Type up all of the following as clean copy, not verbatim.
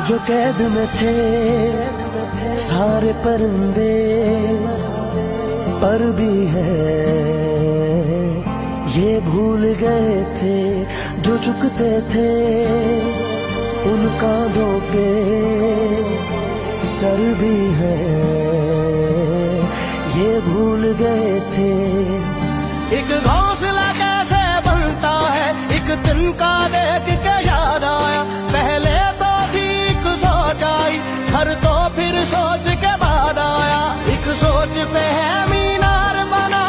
जो कैद में थे सारे परिंदे, पर भी है ये भूल गए थे जो चुकते थे उन कांधों पे सर भी है, ये भूल गए थे। एक घोंसला कैसे बनता है एक दिन का देख के याद आया, पहले तो ठीक सोच आई हर तो फिर सोच के बाद आया, एक सोच पे है मीनार बना,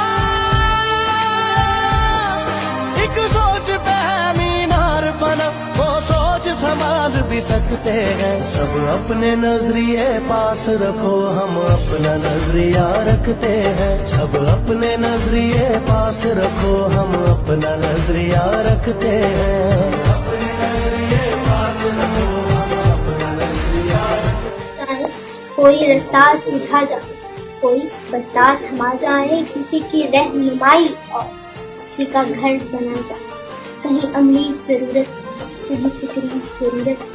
एक सोच पे है मीनार बना, वो सोच संभाल भी सकते हैं। सब अपने नजरिए पास रखो, हम अपना नजरिया रखते हैं। सब अपने नजरिए पास रखो, हम अपना नजरिया रखते हैं। अपने नजरिए पास रखो, हम अपना नजरिया रखते हैं। कोई रास्ता सुझा जाए, कोई बस्ता थमा जाए, किसी की रहनुमाई और किसी का घर बना जाए। कहीं अमली जरूरत, कहीं फिक्री जरूरत,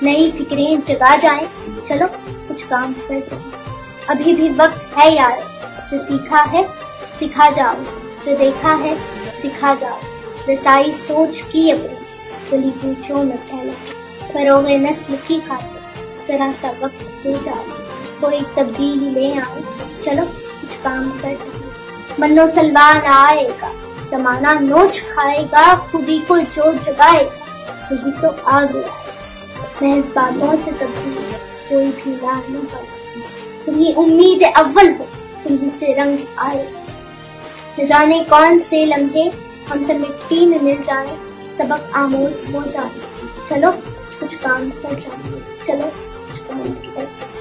नई फिक्रें जगा जाए, चलो कुछ काम कर जाए। अभी भी वक्त है यार, जो सीखा है सिखा जाओ, जो देखा है दिखा जाओ। रसाई सोच की अपनी गली पूछो न फैला, फरोगे नस्ल की खातिर जरा सा वक्त दे जाओ। कोई तब्दीली ले आओ, चलो कुछ काम कर जाए। मन्नो सलवान आएगा, जमाना नोच खाएगा, खुदी को जो जगाएगा वही तो आ गया। महज बातों से तब्दील कोई भी राह नहीं पाता, तुम्ही उम्मीद अव्वल हो, तुम्ही से रंग आए। न जाने कौन से लम्हे हमसे मिट्टी में मिल जाए, सबक आमोज हो जाए। चलो कुछ काम कर जाए, चलो कुछ काम कर जाए।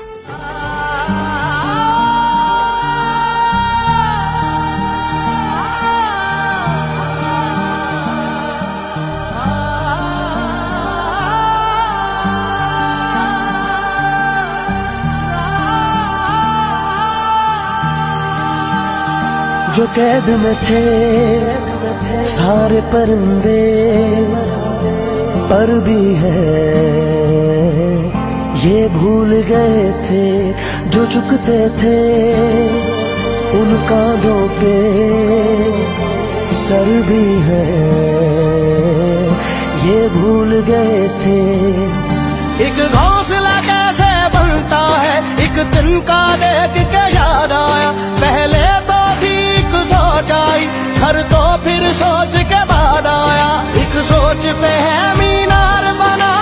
जो कैद में थे सारे परिंदे, पर भी है ये भूल गए थे जो चुकते थे उन कांधों पे सर भी है, ये भूल गए थे। एक घोंसला कैसे बनता है एक दिन का देख के याद आया, पहले तो ठीक सोच आई हर तो फिर सोच के बाद आया, एक सोच पे है मीनार बना,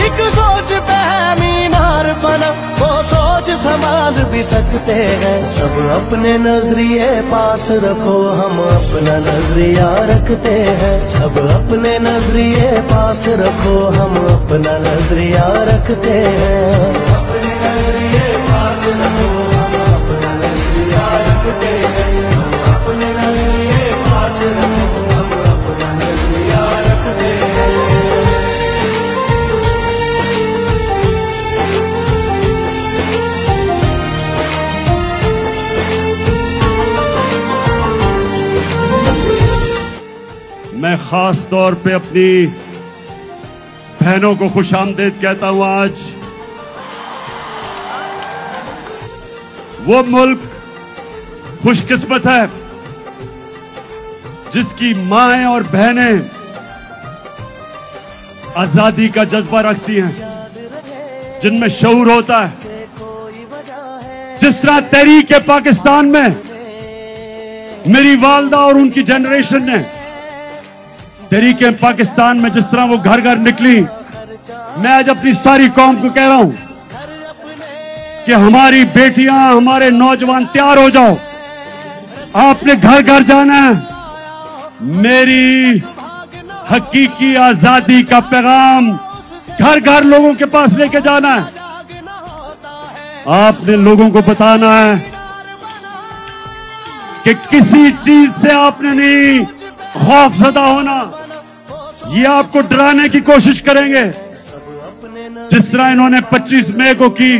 एक सोच पे है मीनार बना, वो सोच संभाल भी सकते हैं। सब अपने नजरिए पास रखो, हम अपना नजरिया रखते हैं। सब अपने नजरिए पास रखो, हम अपना नजरिया रखते हैं। अपने नजरिए पास रखो, हम अपना नजरिया रखते हैं। अपने नजरिए पास रखो, हम अपना नजरिया रखते हैं। मैं खास तौर पे अपनी बहनों को खुशामदीद कहता हूं। आज वो मुल्क खुशकिस्मत है जिसकी माएं और बहनें आजादी का जज्बा रखती हैं, जिनमें शऊर होता है। जिस तरह तहरीक पाकिस्तान में मेरी वालदा और उनकी जनरेशन ने तहरीक पाकिस्तान में जिस तरह वो घर घर निकली, मैं आज अपनी सारी कौम को कह रहा हूं कि हमारी बेटियां, हमारे नौजवान तैयार हो जाओ, आपने घर घर जाना है। मेरी हकीकी आजादी का पैगाम घर घर लोगों के पास लेके जाना है। आपने लोगों को बताना है कि किसी चीज से आपने नहीं खौफजदा होना। ये आपको डराने की कोशिश करेंगे जिस तरह इन्होंने 25 मई को की।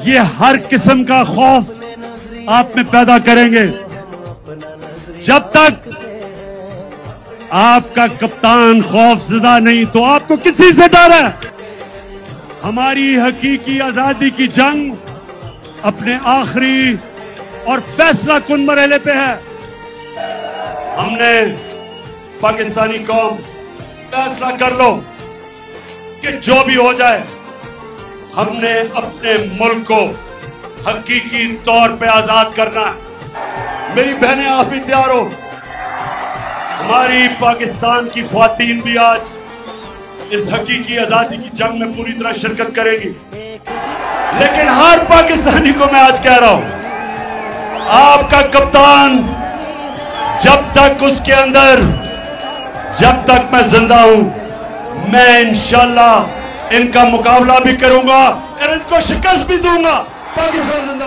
ये हर किस्म का खौफ आप में पैदा करेंगे। जब तक आपका कप्तान खौफजदा नहीं तो आपको किसी से डर है? हमारी हकीकी आजादी की जंग अपने आखिरी और फैसला कुन मरहले पे है। हमने पाकिस्तानी कौम फैसला कर लो कि जो भी हो जाए, हमने अपने मुल्क को हकीकी तौर पे आजाद करना है। मेरी बहनें, आप भी तैयार हो? हमारी पाकिस्तान की ख्वातीन भी आज इस हकीकी आजादी की जंग में पूरी तरह शिरकत करेगी। लेकिन हर पाकिस्तानी को मैं आज कह रहा हूं, आपका कप्तान जब तक उसके अंदर, जब तक मैं जिंदा हूं, मैं इंशाल्लाह इनका मुकाबला भी करूंगा और इनको शिकस्त भी दूंगा। पाकिस्तान जिंदा।